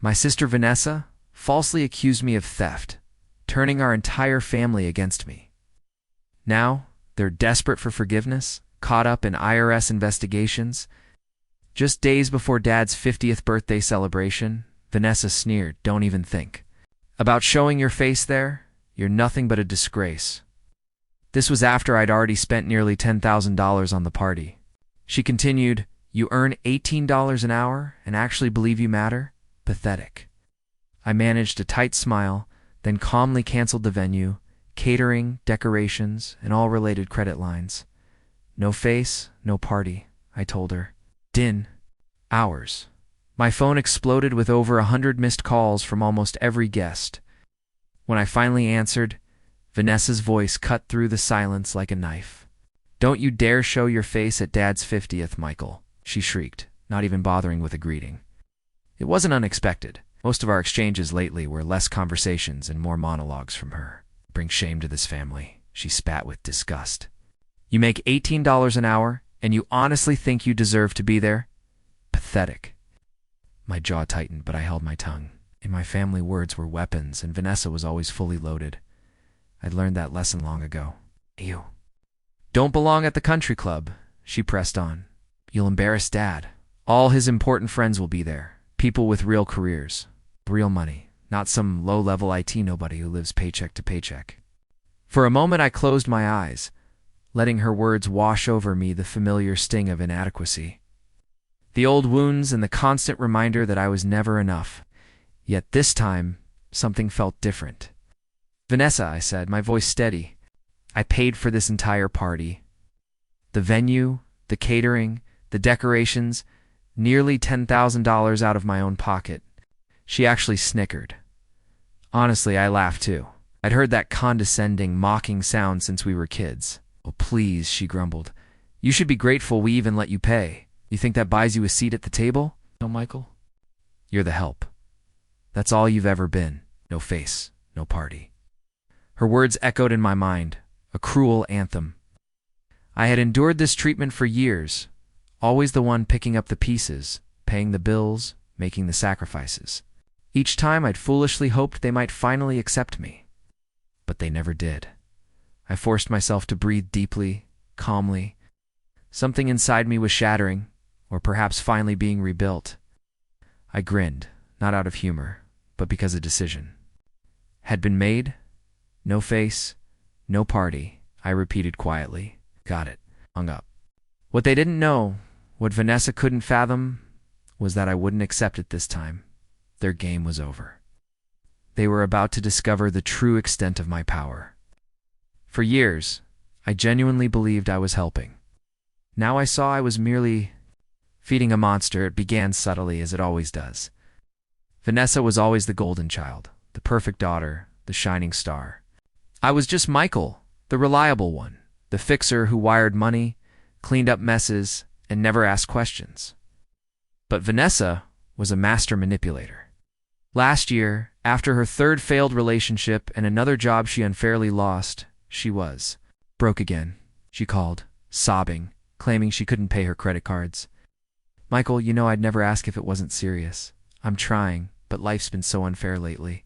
My sister Vanessa falsely accused me of theft, turning our entire family against me. Now, they're desperate for forgiveness, caught up in IRS investigations. Just days before Dad's 50th birthday celebration, Vanessa sneered, "Don't even think about showing your face there. You're nothing but a disgrace." This was after I'd already spent nearly $10,000 on the party. She continued, "You earn $18 an hour and actually believe you matter? Pathetic." I managed a tight smile, then calmly canceled the venue, catering, decorations, and all related credit lines. No face, no party, I told her. Din. Hours. My phone exploded with over 100 missed calls from almost every guest. When I finally answered, Vanessa's voice cut through the silence like a knife. "Don't you dare show your face at Dad's 50th, Michael," she shrieked, not even bothering with a greeting. It wasn't unexpected. Most of our exchanges lately were less conversations and more monologues from her. "Bring shame to this family," she spat with disgust. "You make $18 an hour, and you honestly think you deserve to be there? Pathetic." My jaw tightened, but I held my tongue. In my family, words were weapons, and Vanessa was always fully loaded. I'd learned that lesson long ago. "You don't belong at the country club," she pressed on. "You'll embarrass Dad. All his important friends will be there. People with real careers, real money, not some low-level IT nobody who lives paycheck to paycheck." For a moment I closed my eyes, letting her words wash over me the familiar sting of inadequacy. The old wounds and the constant reminder that I was never enough. Yet this time, something felt different. "Vanessa," I said, my voice steady, "I paid for this entire party. The venue, the catering, the decorations, nearly $10,000 out of my own pocket." She actually snickered. Honestly, I laughed too. I'd heard that condescending, mocking sound since we were kids. "Oh, please," she grumbled. "You should be grateful we even let you pay. You think that buys you a seat at the table? No, Michael? You're the help. That's all you've ever been. No face, no party." Her words echoed in my mind, a cruel anthem. I had endured this treatment for years, always the one picking up the pieces, paying the bills, making the sacrifices. Each time I'd foolishly hoped they might finally accept me. But they never did. I forced myself to breathe deeply, calmly. Something inside me was shattering, or perhaps finally being rebuilt. I grinned, not out of humor, but because a decision had been made. "No face, no party," I repeated quietly. "Got it." Hung up. What they didn't know, what Vanessa couldn't fathom, was that I wouldn't accept it this time. Their game was over. They were about to discover the true extent of my power. For years, I genuinely believed I was helping. Now I saw I was merely feeding a monster. It began subtly, as it always does. Vanessa was always the golden child, the perfect daughter, the shining star. I was just Michael, the reliable one, the fixer who wired money, cleaned up messes, and never asked questions. But Vanessa was a master manipulator. Last year, after her third failed relationship and another job she unfairly lost, she was broke again. She called, sobbing, claiming she couldn't pay her credit cards. "Michael, you know I'd never ask if it wasn't serious. I'm trying, but life's been so unfair lately."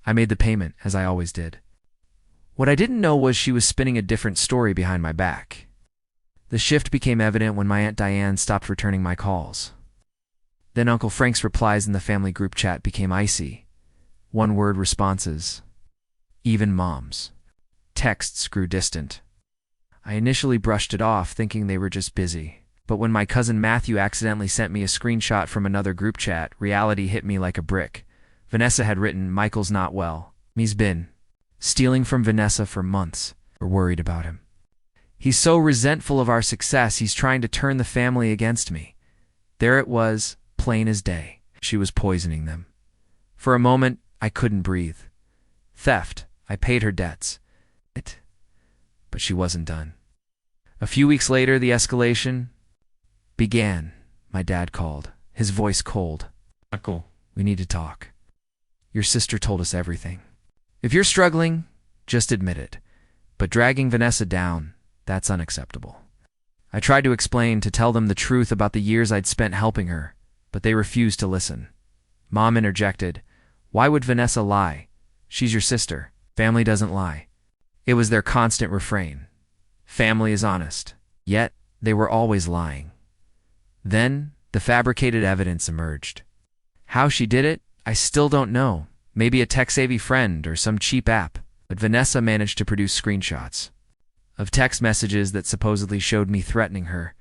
I made the payment, as I always did. What I didn't know was she was spinning a different story behind my back. The shift became evident when my Aunt Diane stopped returning my calls. Then Uncle Frank's replies in the family group chat became icy. One-word responses. Even Mom's texts grew distant. I initially brushed it off, thinking they were just busy. But when my cousin Matthew accidentally sent me a screenshot from another group chat, reality hit me like a brick. Vanessa had written, "Michael's not well. He's been stealing from Vanessa for months. We're worried about him. He's so resentful of our success, he's trying to turn the family against me." There it was, plain as day. She was poisoning them. For a moment, I couldn't breathe. Theft. I paid her debts. But she wasn't done. A few weeks later, the escalation began. My dad called, his voice cold. "Uncle, we need to talk. Your sister told us everything. If you're struggling, just admit it. But dragging Vanessa down, that's unacceptable." I tried to explain, to tell them the truth about the years I'd spent helping her, but they refused to listen. Mom interjected, "Why would Vanessa lie? She's your sister. Family doesn't lie." It was their constant refrain. Family is honest. Yet, they were always lying. Then, the fabricated evidence emerged. How she did it, I still don't know. Maybe a tech-savvy friend or some cheap app. But Vanessa managed to produce screenshots of text messages that supposedly showed me threatening her,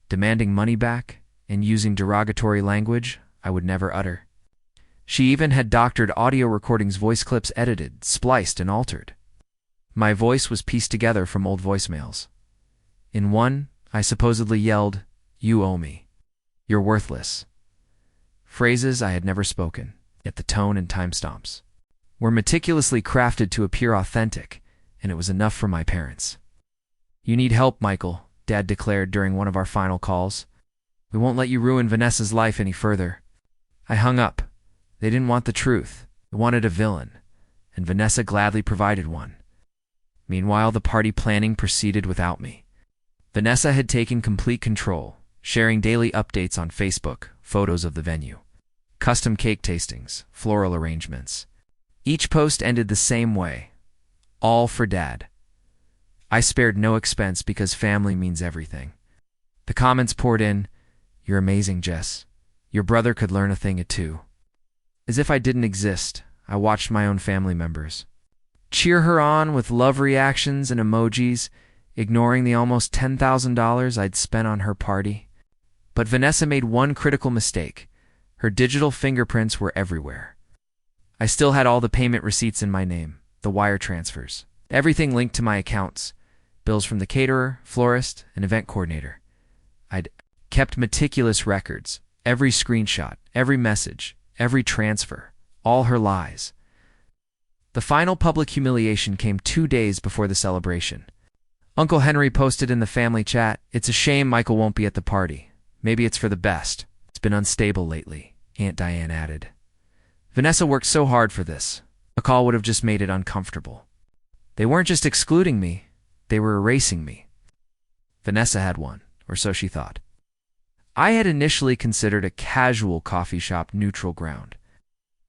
demanding money back, and using derogatory language I would never utter. She even had doctored audio recordings, voice clips edited, spliced, and altered. My voice was pieced together from old voicemails. In one, I supposedly yelled, "You owe me. You're worthless." Phrases I had never spoken, yet the tone and timestamps were meticulously crafted to appear authentic, and it was enough for my parents. "You need help, Michael," Dad declared during one of our final calls. "We won't let you ruin Vanessa's life any further." I hung up. They didn't want the truth. They wanted a villain, and Vanessa gladly provided one. Meanwhile, the party planning proceeded without me. Vanessa had taken complete control, sharing daily updates on Facebook, photos of the venue, custom cake tastings, floral arrangements. Each post ended the same way: all for Dad. I spared no expense because family means everything. The comments poured in, "You're amazing, Jess. Your brother could learn a thing or two." As if I didn't exist, I watched my own family members cheer her on with love reactions and emojis, ignoring the almost $10,000 I'd spent on her party. But Vanessa made one critical mistake. Her digital fingerprints were everywhere. I still had all the payment receipts in my name, the wire transfers, everything linked to my accounts, bills from the caterer, florist, and event coordinator. I'd kept meticulous records, every screenshot, every message, every transfer, all her lies. The final public humiliation came 2 days before the celebration. Uncle Henry posted in the family chat, "It's a shame Michael won't be at the party. Maybe it's for the best. It's been unstable lately," Aunt Diane added. Vanessa worked so hard for this. A call would have just made it uncomfortable. They weren't just excluding me, they were erasing me. Vanessa had won, or so she thought. I had initially considered a casual coffee shop neutral ground.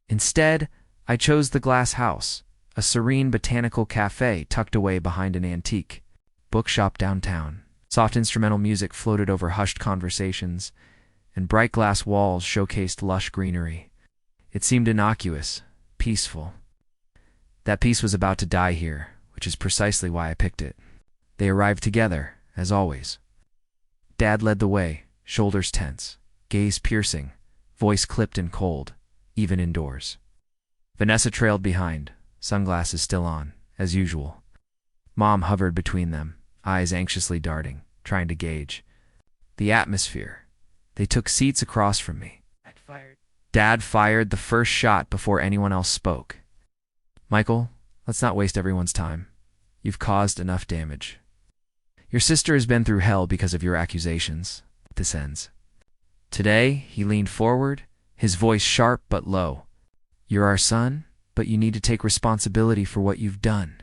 Instead, I chose the Glass House, a serene botanical cafe tucked away behind an antique bookshop downtown. Soft instrumental music floated over hushed conversations, and bright glass walls showcased lush greenery. It seemed innocuous, peaceful. That peace was about to die here, which is precisely why I picked it. They arrived together, as always. Dad led the way, shoulders tense, gaze piercing, voice clipped and cold, even indoors. Vanessa trailed behind, sunglasses still on, as usual. Mom hovered between them, eyes anxiously darting, trying to gauge the atmosphere. They took seats across from me. Dad fired the first shot before anyone else spoke. "Michael, let's not waste everyone's time. You've caused enough damage. Your sister has been through hell because of your accusations. This ends." Today, he leaned forward, his voice sharp but low. "You're our son, but you need to take responsibility for what you've done.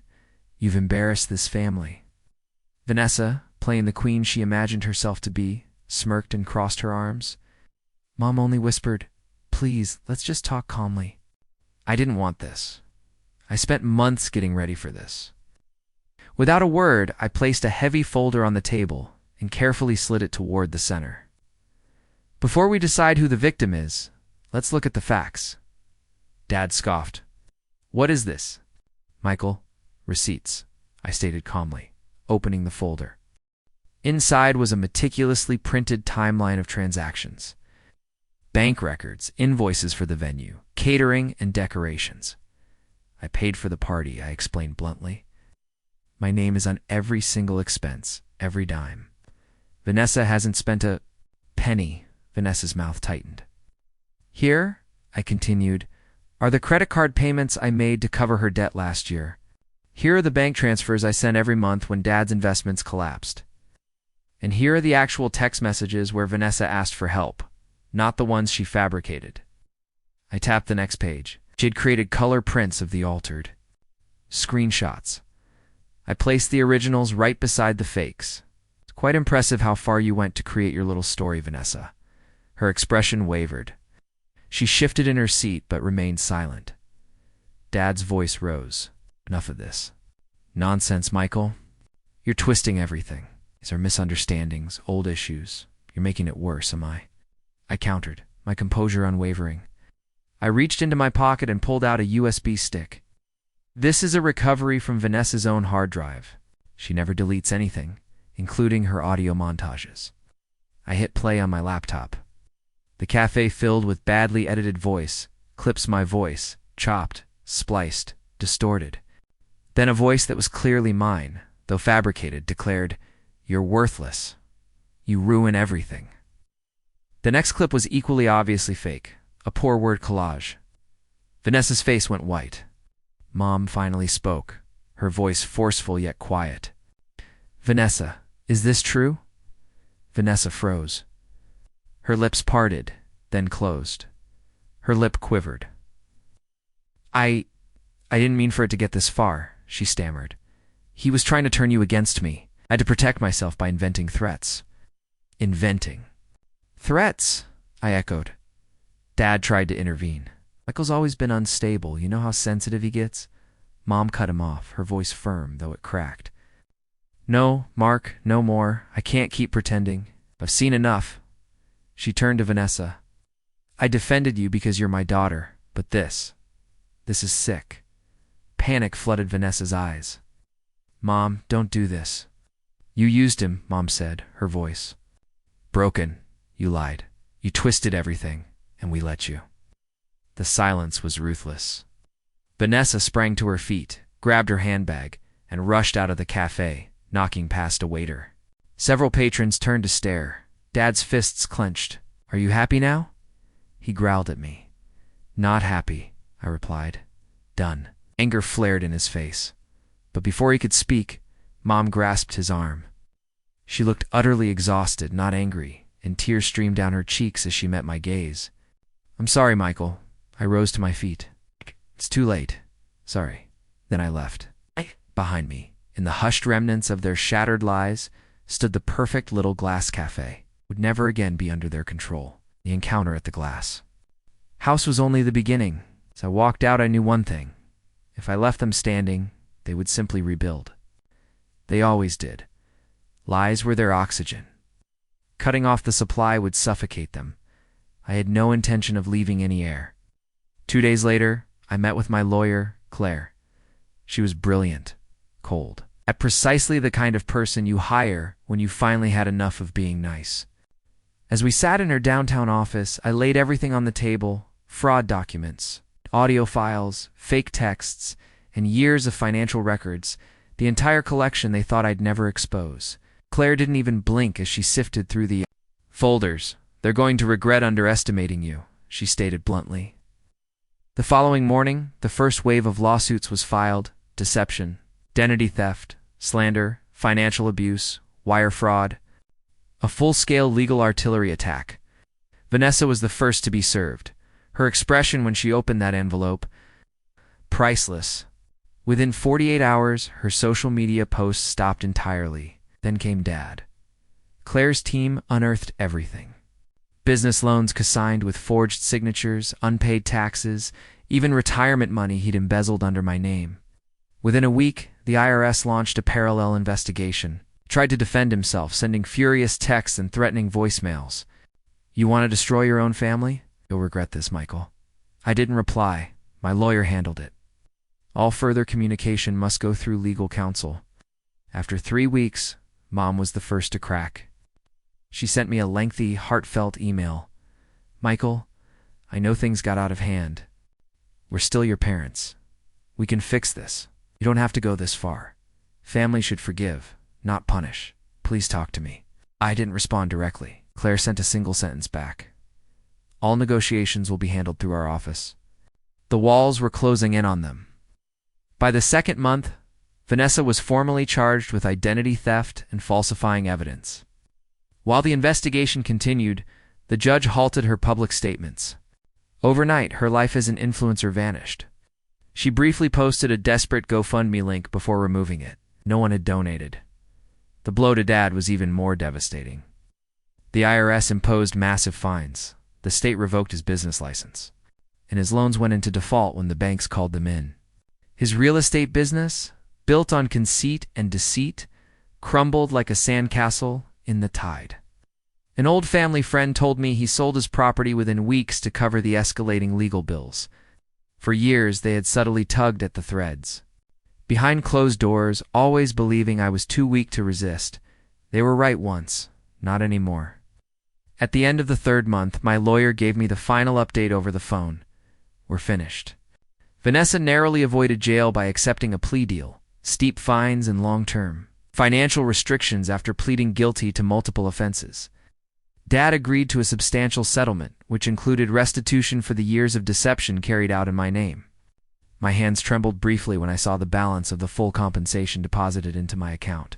You've embarrassed this family." Vanessa, playing the queen she imagined herself to be, smirked and crossed her arms. Mom only whispered, "Please, let's just talk calmly." I didn't want this. I spent months getting ready for this. Without a word, I placed a heavy folder on the table and carefully slid it toward the center. "Before we decide who the victim is, let's look at the facts." Dad scoffed. "What is this?" "Michael, receipts," I stated calmly, opening the folder. Inside was a meticulously printed timeline of transactions. Bank records, invoices for the venue, catering, and decorations. "I paid for the party," I explained bluntly. "My name is on every single expense, every dime. Vanessa hasn't spent a penny." Vanessa's mouth tightened. "Here," I continued, "are the credit card payments I made to cover her debt last year. Here are the bank transfers I sent every month when Dad's investments collapsed. And here are the actual text messages where Vanessa asked for help, not the ones she fabricated." I tapped the next page. She had created color prints of the altered screenshots. I placed the originals right beside the fakes. "It's quite impressive how far you went to create your little story, Vanessa." Her expression wavered. She shifted in her seat but remained silent. Dad's voice rose. Enough of this. Nonsense, Michael. You're twisting everything. These are misunderstandings, old issues. You're making it worse, am I? I countered, my composure unwavering. I reached into my pocket and pulled out a USB stick. This is a recovery from Vanessa's own hard drive. She never deletes anything, including her audio montages. I hit play on my laptop. The cafe filled with badly edited voice, clips my voice, chopped, spliced, distorted. Then a voice that was clearly mine, though fabricated, declared, "You're worthless. You ruin everything." The next clip was equally obviously fake, a poor word collage. Vanessa's face went white. Mom finally spoke, her voice forceful yet quiet. "Vanessa, is this true?" Vanessa froze. Her lips parted, then closed. Her lip quivered. I didn't mean for it to get this far," she stammered. "He was trying to turn you against me. I had to protect myself by inventing threats." Inventing. "Threats?" I echoed. Dad tried to intervene. "Michael's always been unstable. You know how sensitive he gets?" Mom cut him off, her voice firm, though it cracked. "No, Mark, no more. I can't keep pretending. I've seen enough." She turned to Vanessa. "I defended you because you're my daughter, but this is sick." Panic flooded Vanessa's eyes. "Mom, don't do this." "You used him," Mom said, her voice broken. "You lied. You twisted everything, and we let you." The silence was ruthless. Vanessa sprang to her feet, grabbed her handbag, and rushed out of the cafe, knocking past a waiter. Several patrons turned to stare. Dad's fists clenched. "Are you happy now?" He growled at me. "Not happy," I replied. "Done." Anger flared in his face. But before he could speak, Mom grasped his arm. She looked utterly exhausted, not angry, and tears streamed down her cheeks as she met my gaze. "I'm sorry, Michael." I rose to my feet. "It's too late. Sorry." Then I left. Behind me, in the hushed remnants of their shattered lies, stood the perfect little glass cafe. Would never again be under their control. The encounter at the glass house was only the beginning. As I walked out, I knew one thing. If I left them standing, they would simply rebuild. They always did. Lies were their oxygen. Cutting off the supply would suffocate them. I had no intention of leaving any air. 2 days later, I met with my lawyer, Claire. She was brilliant, cold, at precisely the kind of person you hire when you finally had enough of being nice. As we sat in her downtown office, I laid everything on the table: fraud documents, audio files, fake texts, and years of financial records, the entire collection they thought I'd never expose. Claire didn't even blink as she sifted through the folders. "They're going to regret underestimating you," she stated bluntly. The following morning, the first wave of lawsuits was filed: deception, identity theft, slander, financial abuse, wire fraud. A full-scale legal artillery attack. Vanessa was the first to be served. Her expression when she opened that envelope: priceless. Within 48 hours, her social media posts stopped entirely. Then came Dad. Claire's team unearthed everything. Business loans consigned with forged signatures, unpaid taxes, even retirement money he'd embezzled under my name. Within a week, the IRS launched a parallel investigation. Tried to defend himself, sending furious texts and threatening voicemails. "You want to destroy your own family? You'll regret this, Michael." I didn't reply. My lawyer handled it. All further communication must go through legal counsel. After 3 weeks, Mom was the first to crack. She sent me a lengthy, heartfelt email. "Michael, I know things got out of hand. We're still your parents. We can fix this. You don't have to go this far. Family should forgive, not punish. Please talk to me." I didn't respond directly. Claire sent a single sentence back. "All negotiations will be handled through our office." The walls were closing in on them. By the second month, Vanessa was formally charged with identity theft and falsifying evidence. While the investigation continued, the judge halted her public statements. Overnight, her life as an influencer vanished. She briefly posted a desperate GoFundMe link before removing it. No one had donated. The blow to Dad was even more devastating. The IRS imposed massive fines. the state revoked his business license, and his loans went into default when the banks called them in. His real estate business, built on conceit and deceit, crumbled like a sandcastle in the tide. An old family friend told me he sold his property within weeks to cover the escalating legal bills. For years, they had subtly tugged at the threads. Behind closed doors, always believing I was too weak to resist. They were right once, not anymore. At the end of the third month, my lawyer gave me the final update over the phone. We're finished. Vanessa narrowly avoided jail by accepting a plea deal, steep fines and long-term financial restrictions after pleading guilty to multiple offenses. Dad agreed to a substantial settlement, which included restitution for the years of deception carried out in my name. My hands trembled briefly when I saw the balance of the full compensation deposited into my account.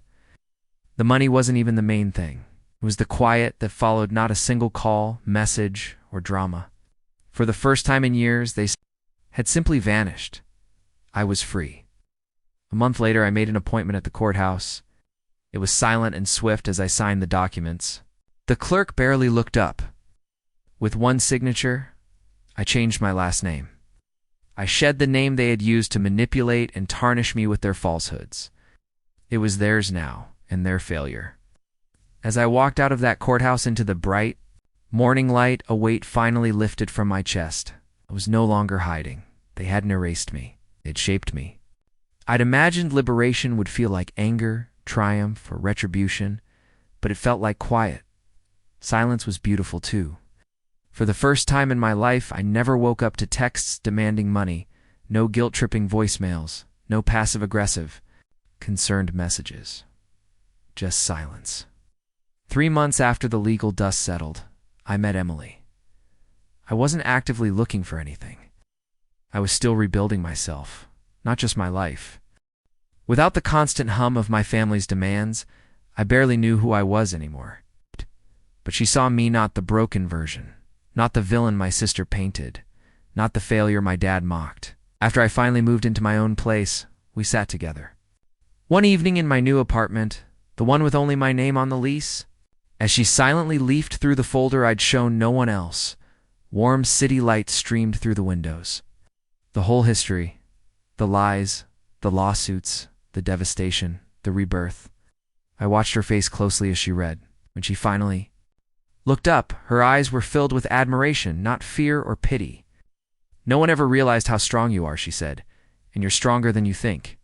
The money wasn't even the main thing. It was the quiet that followed not a single call, message, or drama. For the first time in years, they had simply vanished. I was free. A month later, I made an appointment at the courthouse. It was silent and swift as I signed the documents. The clerk barely looked up. With one signature, I changed my last name. I shed the name they had used to manipulate and tarnish me with their falsehoods. It was theirs now, and their failure. As I walked out of that courthouse into the bright morning light, a weight finally lifted from my chest. I was no longer hiding. They hadn't erased me. They'd shaped me. I'd imagined liberation would feel like anger, triumph, or retribution, but it felt like quiet. Silence was beautiful too. For the first time in my life, I never woke up to texts demanding money, no guilt-tripping voicemails, no passive-aggressive, concerned messages. Just silence. 3 months after the legal dust settled, I met Emily. I wasn't actively looking for anything. I was still rebuilding myself, not just my life. Without the constant hum of my family's demands, I barely knew who I was anymore. But she saw me not the broken version, not the villain my sister painted, not the failure my dad mocked. After I finally moved into my own place, we sat together. One evening in my new apartment, the one with only my name on the lease, as she silently leafed through the folder I'd shown no one else, warm city light streamed through the windows. The whole history, the lies, the lawsuits, the devastation, the rebirth. I watched her face closely as she read. When she finally looked up, her eyes were filled with admiration, not fear or pity. "No one ever realized how strong you are," she said, "and you're stronger than you think."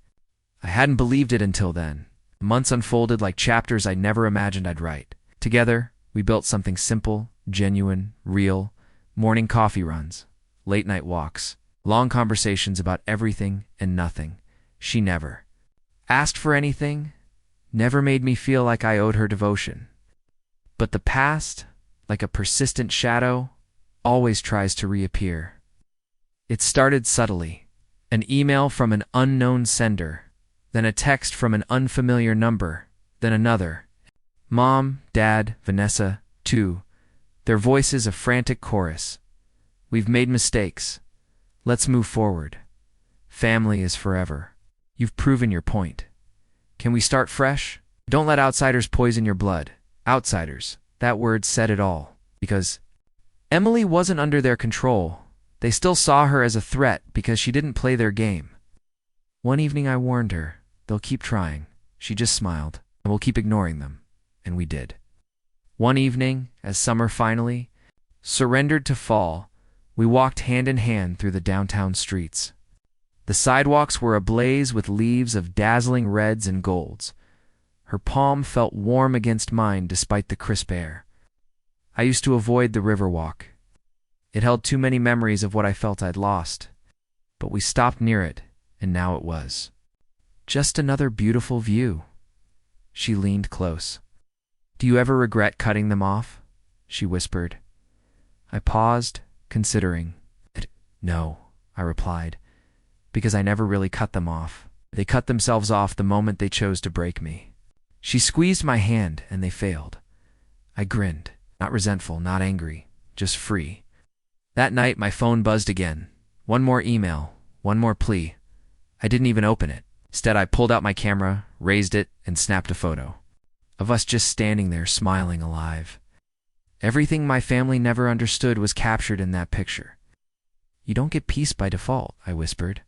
I hadn't believed it until then. Months unfolded like chapters I never imagined I'd write. Together, we built something simple, genuine, real, morning coffee runs, late-night walks, long conversations about everything and nothing. She never asked for anything, never made me feel like I owed her devotion. But the past, like a persistent shadow, always tries to reappear. It started subtly, an email from an unknown sender, then a text from an unfamiliar number, then another. Mom, Dad, Vanessa, too. Their voices a frantic chorus. "We've made mistakes. Let's move forward. Family is forever. You've proven your point. Can we start fresh? Don't let outsiders poison your blood." Outsiders. That word said it all. Because Emily wasn't under their control. They still saw her as a threat because she didn't play their game. One evening I warned her, "They'll keep trying." She just smiled, "And we'll keep ignoring them." And we did. One evening, as summer finally surrendered to fall, we walked hand in hand through the downtown streets. The sidewalks were ablaze with leaves of dazzling reds and golds. Her palm felt warm against mine despite the crisp air. I used to avoid the Riverwalk. It held too many memories of what I felt I'd lost. But we stopped near it, and now it was just another beautiful view. She leaned close. "Do you ever regret cutting them off?" she whispered. I paused, considering. "No," I replied, "because I never really cut them off. They cut themselves off the moment they chose to break me." She squeezed my hand, and they failed. I grinned, not resentful, not angry, just free. That night, my phone buzzed again. One more email, one more plea. I didn't even open it. Instead, I pulled out my camera, raised it, and snapped a photo of us just standing there, smiling, alive. Everything my family never understood was captured in that picture. You don't get peace by default, I whispered.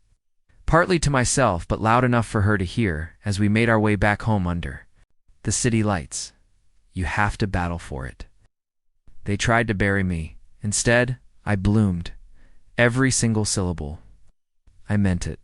Partly to myself, but loud enough for her to hear as we made our way back home under the city lights. You have to battle for it. They tried to bury me. Instead, I bloomed. Every single syllable. I meant it.